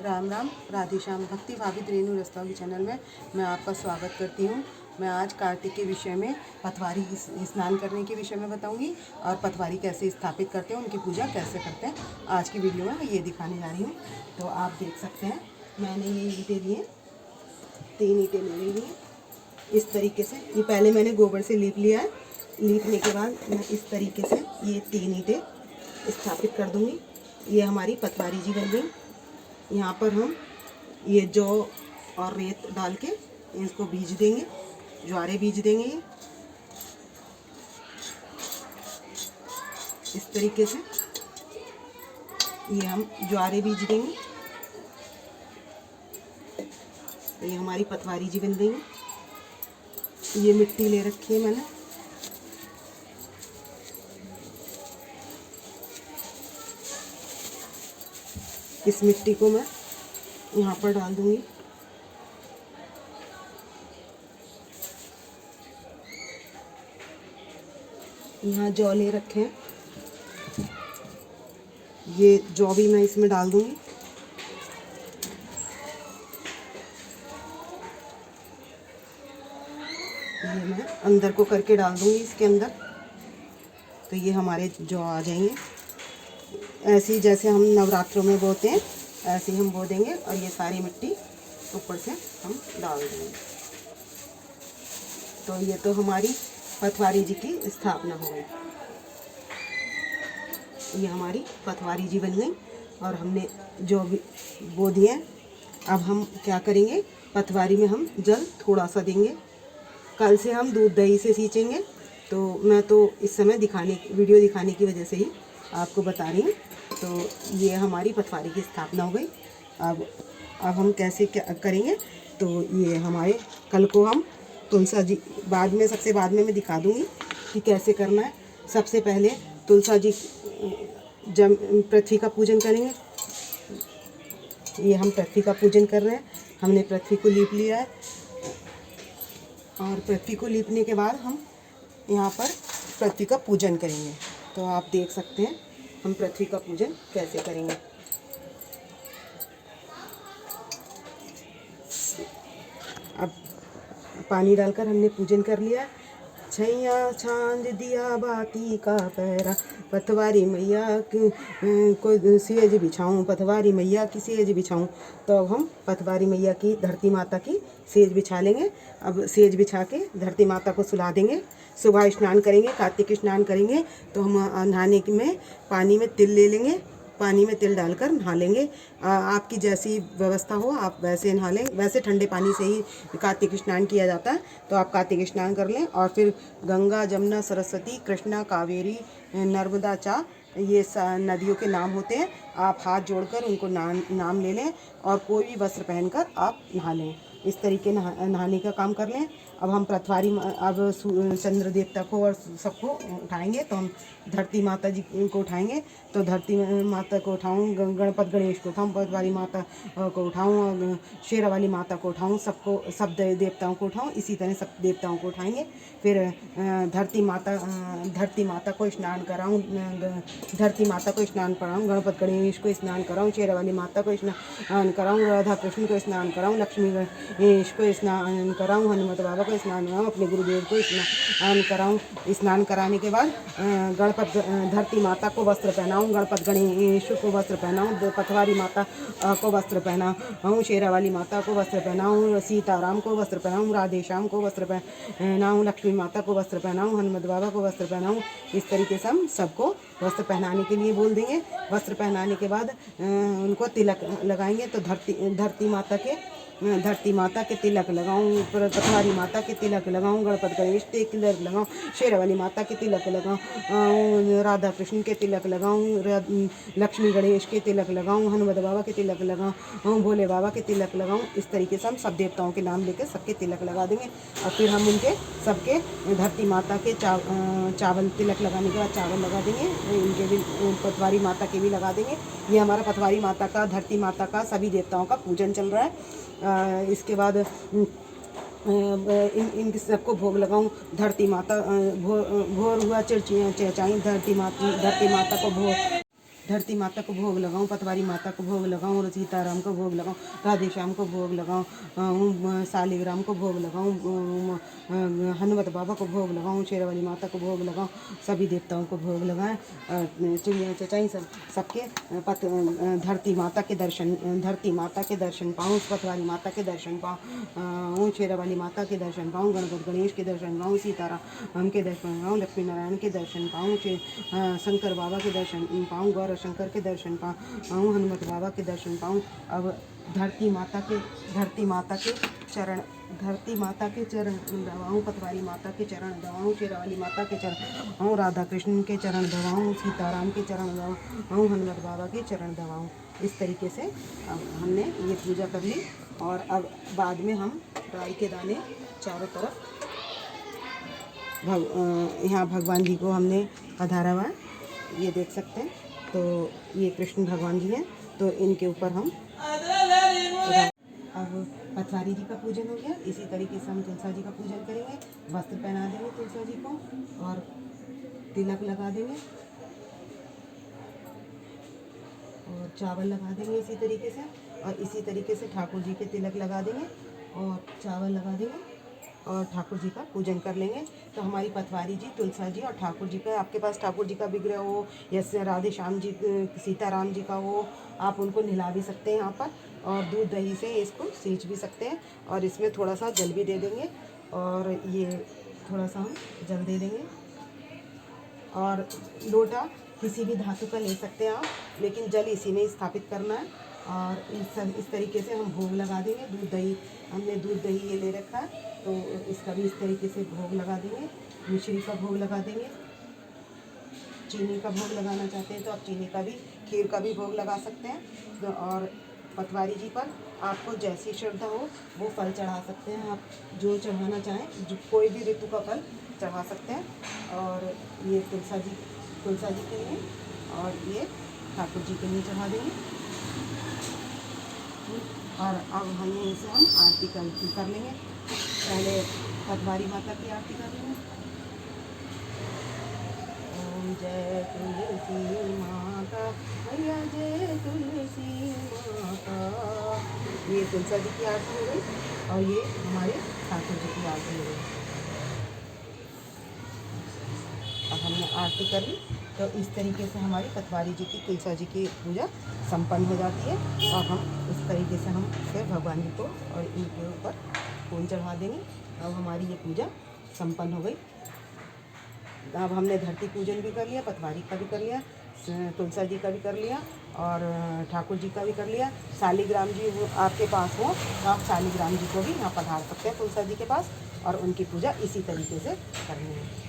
राम राम, राधे श्याम। भक्ति भावित रेणु रस्तोगी चैनल में मैं आपका स्वागत करती हूँ। मैं आज कार्तिक के विषय में पटवारी स्नान करने के विषय में बताऊंगी और पटवारी कैसे स्थापित करते हैं, उनकी पूजा कैसे करते हैं। आज की वीडियो में ये दिखाने जा रही हूँ। तो आप देख सकते हैं, मैंने ये ईंटें लिए, 3 ईंटें ले ली हैं इस तरीके से। ये पहले मैंने गोबर से लीप लिया है। लीपने के बाद मैं इस तरीके से ये 3 ईंटें स्थापित कर दूँगी। ये हमारी पटवारी जी बन गई। यहाँ पर हम ये जौ और रेत डाल के इसको बीज देंगे, ज्वारे बीज देंगे इस तरीके से। ये हम ज्वारे बीज देंगे। ये हमारी पटवारी जी बन गई। ये मिट्टी ले रखी है मैंने। इस मिट्टी को मैं यहाँ पर डाल दूंगी। यहाँ जौ ले रखे हैं, ये जौ भी मैं इसमें डाल दूंगी। ये मैं अंदर को करके डाल दूंगी इसके अंदर। तो ये हमारे जौ आ जाएंगे। ऐसे ही जैसे हम नवरात्रों में बोते हैं ऐसे ही हम बो देंगे और ये सारी मिट्टी ऊपर से हम डाल देंगे। तो ये तो हमारी पटवारी जी की स्थापना हो गई। ये हमारी पटवारी जी बन गई और हमने जो भी बो दिए। अब हम क्या करेंगे, पटवारी में हम जल थोड़ा सा देंगे। कल से हम दूध दही से सींचेंगे। तो मैं तो इस समय वीडियो दिखाने की वजह से ही आपको बता रही हूँ। तो ये हमारी पटवारी की स्थापना हो गई। अब हम कैसे क्या करेंगे, तो ये हमारे कल को हम तुलसा जी सबसे बाद में मैं दिखा दूँगी कि कैसे करना है। सबसे पहले तुलसा जी पृथ्वी का पूजन करेंगे। ये हम पृथ्वी का पूजन कर रहे हैं। हमने पृथ्वी को लीप लिया है और पृथ्वी को लीपने के बाद हम यहाँ पर पृथ्वी का पूजन करेंगे। तो आप देख सकते हैं हम पृथ्वी का पूजन कैसे करेंगे। अब पानी डालकर हमने पूजन कर लिया। छैया छांद दिया बाती का पैरा, पटवारी मैया को सेज बिछाऊँ, पटवारी मैया की सेज बिछाऊँ। तो अब हम पटवारी मैया की, धरती माता की सेज बिछा लेंगे। अब सेज बिछा के धरती माता को सुला देंगे। सुबह स्नान करेंगे, कार्तिक स्नान करेंगे। तो हम नहाने में पानी में तिल ले लेंगे, पानी में तिल डालकर नहा लेंगे। आपकी जैसी व्यवस्था हो आप वैसे नहा लें। वैसे ठंडे पानी से ही कार्तिक स्नान किया जाता है। तो आप कार्तिक स्नान कर लें और फिर गंगा, जमुना, सरस्वती, कृष्णा, कावेरी, नर्मदा, ये नदियों के नाम होते हैं। आप हाथ जोड़कर उनको नाम ले लें और कोई भी वस्त्र पहनकर आप नहा लें। इस तरीके नहाने का काम कर लें। अब हम पटवारी, अब चंद्र देवता को और सबको उठाएंगे। तो हम धरती माता जी को उठाएंगे। तो धरती माता को उठाऊँ, गणपत गणेश को उठाऊँ, पटवारी माता को उठाऊँ और शेरा वाली माता को उठाऊँ, सब देवताओं को उठाऊँ। इसी तरह सब देवताओं को उठाएंगे। फिर धरती माता को स्नान कराऊँ, धरती माता को स्नान कराऊँ, गणपत गणेश को स्नान कराऊँ, शेरा वाली माता को स्नान कराऊँ, राधा कृष्ण को स्नान कराऊँ, लक्ष्मी गणेश को स्नान कराऊँ, हनुमत बाबा को स्नान कराऊँ, अपने गुरुदेव को स्नान कराऊँ। स्नान कराने के बाद धरती माता को वस्त्र पहनाऊँ, गणपत गणेश को वस्त्र पहनाऊँ, पटवारी माता को वस्त्र पहनाऊँ, शेरा वाली माता को वस्त्र पहनाऊँ, सीताराम को वस्त्र पहनाऊँ, राधे श्याम को वस्त्र पहनाऊँ, लक्ष्मी माता को वस्त्र पहनाऊँ, हनुमत बाबा को वस्त्र पहनाऊँ। इस तरीके से हम सबको वस्त्र पहनाने के लिए बोल देंगे। वस्त्र पहनाने के बाद उनको तिलक लगाएंगे। तो धरती माता के तिलक लगाऊँ, पटवारी माता के तिलक लगाऊँ, गणपत गणेश के तिलक लगाऊँ, शेरा वाली माता के तिलक लगाऊँ, राधा कृष्ण के तिलक लगाऊँ, लक्ष्मी गणेश के तिलक लगाऊँ, हनुमत बाबा के तिलक लगाऊँ, भोले बाबा के तिलक लगाऊँ। इस तरीके से हम सब देवताओं के नाम लेकर सबके तिलक लगा देंगे। और फिर हम उनके सबके धरती माता के चावल, तिलक लगाने के बाद चावल लगा देंगे। इनके भी, पटवारी माता के भी लगा देंगे। ये हमारा पटवारी माता का, धरती माता का, सभी देवताओं का पूजन चल रहा है। इसके बाद इन सबको भोग लगाऊं। धरती माता भोर हुआ चिड़चियाँ चहचहाई, धरती माता को भोग धरती माता को भोग लगाऊं, पतवारी माता को भोग लगाऊं, सीताराम को भोग लगाऊं, राधे श्याम को भोग लगाऊं, सालिग्राम को भोग लगाऊं, हनुमत बाबा को भोग लगाऊं, शेरावाली माता को भोग लगाऊं, सभी देवताओं को भोग लगाएं, चिड़िया चचाई सबके धरती माता के दर्शन पाऊँ, पतवारी माता के दर्शन पाऊँ, शेरावाली माता के दर्शन पाऊँ, गणपति गणेश के दर्शन पाऊँ, सीताराम के दर्शन पाऊँ, लक्ष्मी नारायण के दर्शन पाऊँ, शंकर बाबा के दर्शन पाऊँ, गौर शंकर के दर्शन पाऊँ, हनुमत बाबा के दर्शन पाऊँ। अब धरती माता के चरण दबाऊँ, पतवारी माता के चरण दबाऊँ, शेरावाली माता के चरण दबाऊँ, राधा कृष्ण के चरण दबाऊँ, सीताराम के चरण दबाऊँ, हनुमत बाबा के चरण दबाऊँ। इस तरीके से अब हमने ये पूजा कर ली। और अब बाद में हम राई के दाने चारों तरफ यहाँ भगवान जी को हमने पधारा हुआ है, ये देख सकते हैं। तो ये कृष्ण भगवान जी हैं, तो इनके ऊपर हम अब पतवारी जी का पूजन हो गया। इसी तरीके से हम तुलसा जी का पूजन करेंगे, वस्त्र पहना देंगे तुलसा जी को और तिलक लगा देंगे और चावल लगा देंगे इसी तरीके से। और इसी तरीके से ठाकुर जी के तिलक लगा देंगे और चावल लगा देंगे और ठाकुर जी का पूजन कर लेंगे। तो हमारी पतवारी जी, तुलसा जी और ठाकुर जी का, आपके पास ठाकुर जी का विग्रह हो या राधे श्याम जी, सीताराम जी का हो, आप उनको नहला भी सकते हैं यहाँ पर और दूध दही से इसको सींच भी सकते हैं। और इसमें थोड़ा सा जल भी दे देंगे और ये थोड़ा सा हम जल दे देंगे। और लोटा किसी भी धातु का ले सकते हैं आप, लेकिन जल इसी में स्थापित करना है। और इस तरीके से हम भोग लगा देंगे। दूध दही, हमने दूध दही ये ले रखा है, तो इसका भी इस तरीके से भोग लगा देंगे। मिश्री का भोग लगा देंगे, चीनी का भोग लगाना चाहते हैं तो आप चीनी का भी, खीर का भी भोग लगा सकते हैं। तो और पतवारी जी पर आपको जैसी श्रद्धा हो वो फल चढ़ा सकते हैं, आप जो चढ़ाना चाहें, जो कोई भी ऋतु का फल चढ़ा सकते हैं। और ये तुलसा जी के लिए और ये ठाकुर जी के लिए चढ़ा देंगे। और अब हमें इसे हम आरती कर लेंगे। पहले पतवारी माता की आरती कर लेंगे। ओम जय तुलसी माता मैया, जय तुलसी माता। ये तुलसा जी की आरती हो गई और ये हमारे ठाकुर जी की आरती हो गई। अब हमने आरती कर ली। तो इस तरीके से हमारी पतवारी जी की, तुलसा जी की पूजा संपन्न हो जाती है। और हम इस तरीके से हम फिर भगवान जी को और इनके ऊपर फूल चढ़ा देंगे। अब हमारी ये पूजा संपन्न हो गई। अब हमने धरती पूजन भी कर लिया, पतवारी का भी कर लिया, तुलसा जी का भी कर लिया और ठाकुर जी का भी कर लिया। सालिग्राम जी आपके पास हो तो आप सालिग्राम जी को भी यहाँ पधार सकते हैं तुलसा जी के पास, और उनकी पूजा इसी तरीके से करनी है।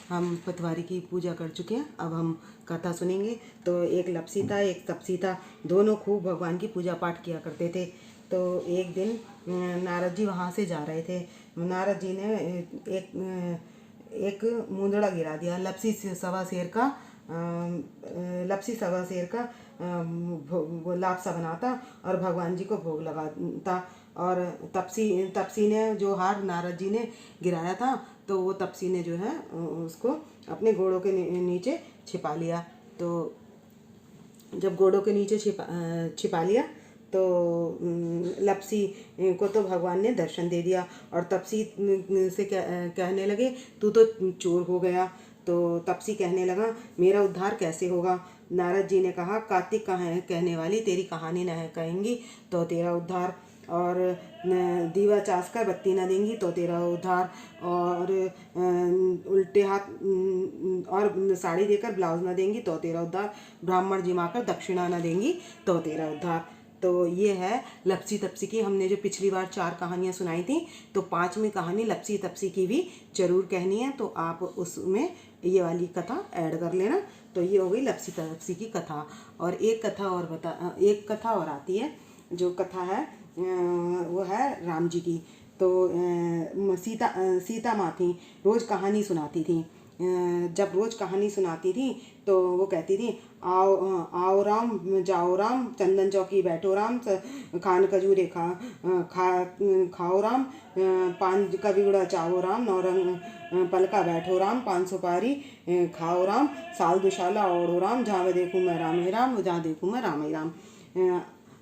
हम पतवारी की पूजा कर चुके हैं, अब हम कथा सुनेंगे। तो एक लपसीता एक तपसीता दोनों खूब भगवान की पूजा पाठ किया करते थे। तो एक दिन नारद जी वहाँ से जा रहे थे। नारद जी ने एक मुंदड़ा गिरा दिया। लपसी सवा शेर का लापसा बनाता और भगवान जी को भोग लगाता। और तपसी ने जो हार नारद जी ने गिराया था, तो वो तपसी ने जो है उसको अपने घोड़ों के नीचे छिपा लिया। तो जब घोड़ों के नीचे छिपा लिया तो लपसी को तो भगवान ने दर्शन दे दिया और तपसी से कहने लगे, तू तो चोर हो गया। तो तपसी कहने लगा, मेरा उद्धार कैसे होगा। नारद जी ने कहा, कार्तिक कहने वाली तेरी कहानी न कहेंगी तो तेरा उद्धार, और दीवा चास कर बत्ती न देंगी तो तेरा उद्धार, और उल्टे हाथ और साड़ी देकर ब्लाउज न देंगी तो तेरा उद्धार, ब्राह्मण जिमाकर दक्षिणा न देंगी तो तेरा उद्धार। तो ये है लपसी तपसी की। हमने जो पिछली बार 4 कहानियाँ सुनाई थी, तो 5वीं कहानी लपसी तपसी की भी जरूर कहनी है, तो आप उसमें ये वाली कथा ऐड कर लेना। तो ये हो गई लपसी तपसी की कथा। और एक कथा और आती है, जो कथा है वो है राम जी की। तो सीता माँ थी, रोज़ कहानी सुनाती थी। जब रोज़ कहानी सुनाती थी तो वो कहती थी, आओ राम जाओ राम, चंदन चौकी बैठो राम, खान खजूरे खाओ राम, पान का बिगड़ा चाहो राम, नौरंग पलका बैठो राम, पान सुपारी खाओ राम, साल दुशाला ओढ़ो राम, जहाँ देखूँ मैं राम ही राम, जहाँ देखूँ मैं राम ही राम।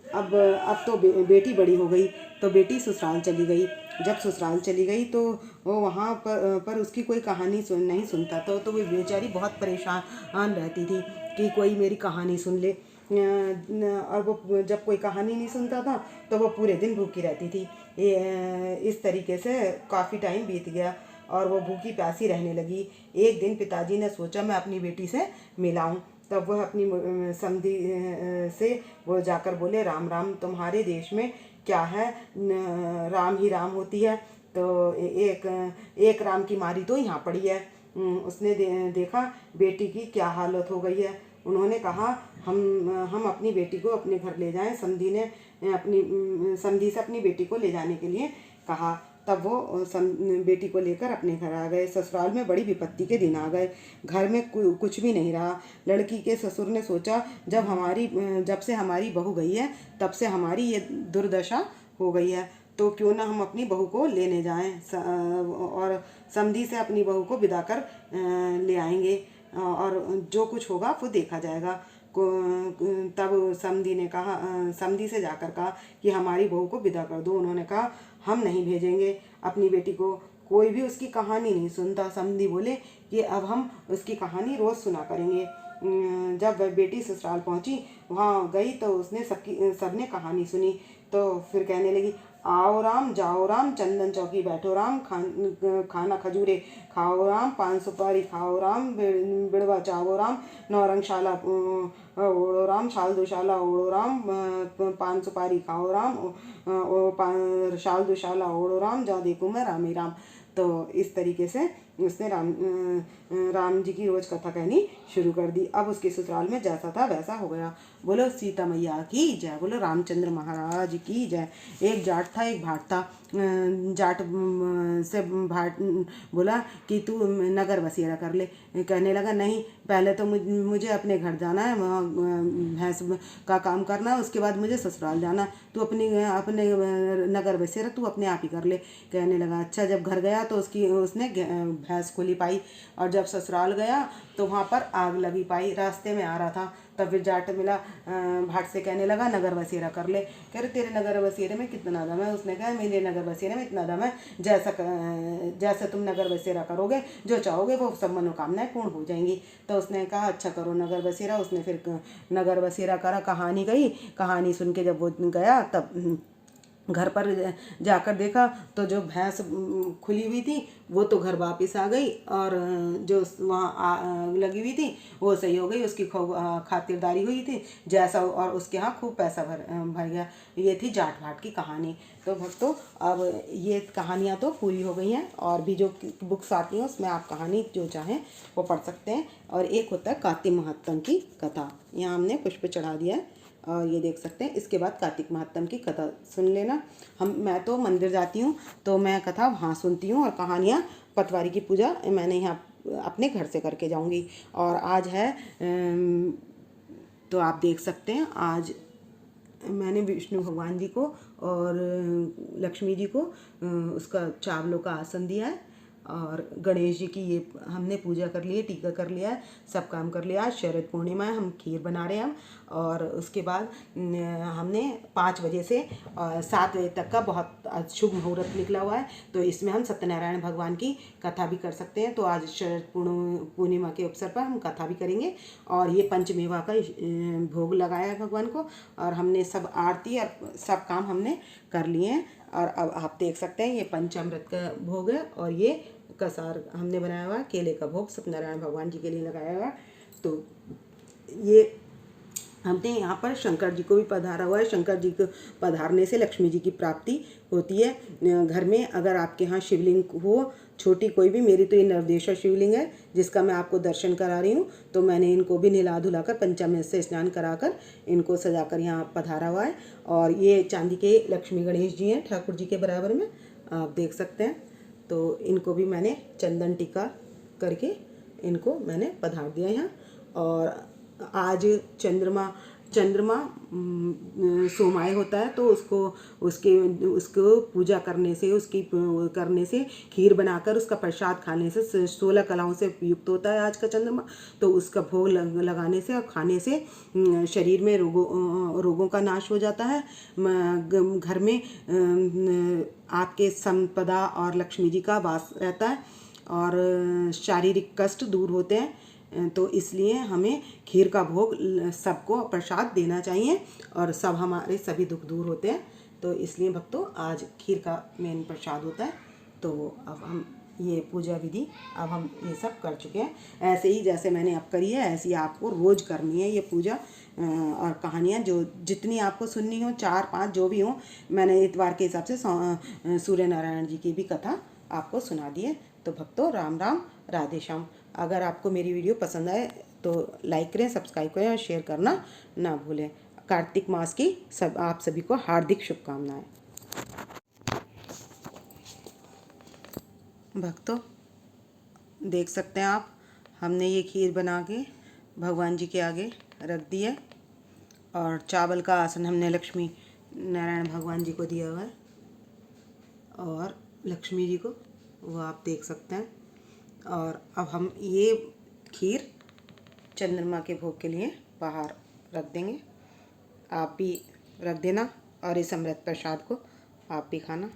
अब तो बेटी बड़ी हो गई, तो बेटी ससुराल चली गई। जब ससुराल चली गई तो वो वहाँ पर उसकी कोई कहानी नहीं सुनता, तो वो बेचारी बहुत परेशान रहती थी कि कोई मेरी कहानी सुन ले। और वो जब कोई कहानी नहीं सुनता था तो वो पूरे दिन भूखी रहती थी। इस तरीके से काफ़ी टाइम बीत गया और वो भूखी प्यासी रहने लगी। एक दिन पिताजी ने सोचा मैं अपनी बेटी से मिलाऊं। तब वह अपनी समधी से वो जाकर बोले, राम राम, तुम्हारे देश में क्या है, राम ही राम होती है, तो एक राम की मारी तो यहाँ पड़ी है। उसने देखा बेटी की क्या हालत हो गई है। उन्होंने कहा हम अपनी बेटी को अपने घर ले जाएं। समधी ने समधी से अपनी बेटी को ले जाने के लिए कहा। तब वो बेटी को लेकर अपने घर आ गए। ससुराल में बड़ी विपत्ति के दिन आ गए। घर में कुछ भी नहीं रहा। लड़की के ससुर ने सोचा जब से हमारी बहू गई है तब से हमारी ये दुर्दशा हो गई है, तो क्यों ना हम अपनी बहू को लेने जाएं और समधी से अपनी बहू को विदा कर ले आएंगे और जो कुछ होगा वो देखा जाएगा। तब समधी से जाकर कहा कि हमारी बहू को विदा कर दो। उन्होंने कहा हम नहीं भेजेंगे अपनी बेटी को, कोई भी उसकी कहानी नहीं सुनता। समधी बोले कि अब हम उसकी कहानी रोज़ सुना करेंगे। जब वह बेटी ससुराल पहुंची, वहाँ गई तो उसने सबने कहानी सुनी। तो फिर कहने लगी, आओ राम जाओ राम, चंदन चौकी बैठो राम, खाना खजूरे खाओ राम, पान सुपारी खाओ राम, बिड़वा चावो राम, नौरंगशाला ओढ़ो राम, शाल दुशाला ओढ़ो राम, पान सुपारी खाओ राम, शाल दुशाला ओढ़ो राम, जहाँ देखूँ मैं राम ही राम। तो इस तरीके से उसने राम जी की रोज कथा कहनी शुरू कर दी। अब उसके ससुराल में जैसा था वैसा हो गया। बोलो सीता मैया की जय, बोलो रामचंद्र महाराज की जय। एक जाट था एक भाट था। जाट से भाट बोला कि तू नगर बसेरा कर ले। कहने लगा नहीं, पहले तो मुझे अपने घर जाना है, वहाँ भैंस का काम करना है, उसके बाद मुझे ससुराल जाना। तू अपने नगर बसेरा तू अपने आप ही कर ले। कहने लगा अच्छा। जब घर गया तो उसने भैंस खुली पाई और जब ससुराल गया तो वहाँ पर आग लगी पाई। रास्ते में आ रहा था तब फिर जाट मिला, भाट से कहने लगा नगर बसेरा कर ले। कह रहे तेरे नगर बसेरे में कितना दम है? उसने कहा मेरे नगर बसेरे में इतना दम है जैसा तुम नगर बसेरा करोगे जो चाहोगे वो सब मनोकामनाएं पूर्ण हो जाएंगी। तो उसने कहा अच्छा करो नगर बसेरा। उसने फिर नगर बसेरा करा। कहानी गई। कहानी सुन के जब वो गया तब घर पर जाकर देखा तो जो भैंस खुली हुई थी वो तो घर वापस आ गई और जो वहाँ लगी हुई थी वो सही हो गई। उसकी खूब खातिरदारी हुई थी जैसा, और उसके यहाँ खूब पैसा भर गया। ये थी जाट भाट की कहानी। तो भक्तों अब ये कहानियाँ तो पूरी हो गई हैं और भी जो बुक्स आती हैं उसमें आप कहानी जो चाहें वो पढ़ सकते हैं। और एक होता है कार्तिक महात्म की कथा। यहाँ हमने पुष्प चढ़ा दिया है और ये देख सकते हैं। इसके बाद कार्तिक महात्म की कथा सुन लेना। मैं तो मंदिर जाती हूँ तो मैं कथा वहाँ सुनती हूँ और कहानियाँ पटवारी की पूजा मैंने यहाँ अपने घर से करके जाऊँगी। और आज है तो आप देख सकते हैं आज मैंने विष्णु भगवान जी को और लक्ष्मी जी को उसका चावलों का आसन दिया है और गणेश जी की ये हमने पूजा कर ली है, टीका कर लिया है, सब काम कर लिया। आज शरद पूर्णिमा है, हम खीर बना रहे हैं हम। और उसके बाद हमने 5 बजे से 7 बजे तक का बहुत शुभ मुहूर्त निकला हुआ है, तो इसमें हम सत्यनारायण भगवान की कथा भी कर सकते हैं। तो आज शरद पूर्णिमा के अवसर पर हम कथा भी करेंगे और ये पंचमेवा का भोग लगाया है भगवान को और हमने सब आरती और सब काम हमने कर लिए हैं। और अब आप देख सकते हैं ये पंचामृत का भोग है और ये कसार हमने बनाया हुआ है, केले का भोग सत्यनारायण भगवान जी के लिए लगाया हुआ है। तो ये हमने यहाँ पर शंकर जी को भी पधारा हुआ है। शंकर जी को पधारने से लक्ष्मी जी की प्राप्ति होती है। घर में अगर आपके यहाँ शिवलिंग हो छोटी कोई भी, मेरी तो ये नवदेश्वर शिवलिंग है जिसका मैं आपको दर्शन करा रही हूँ, तो मैंने इनको भी नहला धुलाकर पंचामृत से स्नान कराकर इनको सजाकर यहाँ पधारा हुआ है। और ये चांदी के लक्ष्मी गणेश जी हैं ठाकुर जी के बराबर में, आप देख सकते हैं। तो इनको भी मैंने चंदन टीका करके इनको मैंने पधार दिया यहाँ। और आज चंद्रमा चंद्रमा सोमाय होता है, तो उसको पूजा करने से, करने से, खीर बनाकर उसका प्रसाद खाने से 16 कलाओं से युक्त होता है आज का चंद्रमा। तो उसका भोग लगाने से और खाने से शरीर में रोगों का नाश हो जाता है। घर में आपके संपदा और लक्ष्मी जी का वास रहता है और शारीरिक कष्ट दूर होते हैं। तो इसलिए हमें खीर का भोग सबको प्रसाद देना चाहिए और सब हमारे सभी दुख दूर होते हैं। तो इसलिए भक्तों आज खीर का मेन प्रसाद होता है। तो अब हम ये पूजा विधि अब हम ये सब कर चुके हैं। ऐसे ही जैसे मैंने अब करी है ऐसे ही आपको रोज़ करनी है ये पूजा। और कहानियाँ जो जितनी आपको सुननी हो, 4-5 जो भी हो, मैंने इतवार के हिसाब से सूर्य नारायण जी की भी कथा आपको सुना दी है। तो भक्तों राम राम, राधे श्याम। अगर आपको मेरी वीडियो पसंद आए तो लाइक करें, सब्सक्राइब करें और शेयर करना ना भूलें। कार्तिक मास की आप सभी को हार्दिक शुभकामनाएं। भक्तों देख सकते हैं आप, हमने ये खीर बना के भगवान जी के आगे रख दी है और चावल का आसन हमने लक्ष्मी नारायण भगवान जी को दिया हुआ है और लक्ष्मी जी को वो आप देख सकते हैं। और अब हम ये खीर चंद्रमा के भोग के लिए बाहर रख देंगे। आप भी रख देना और इस अमृत प्रसाद को आप भी खाना।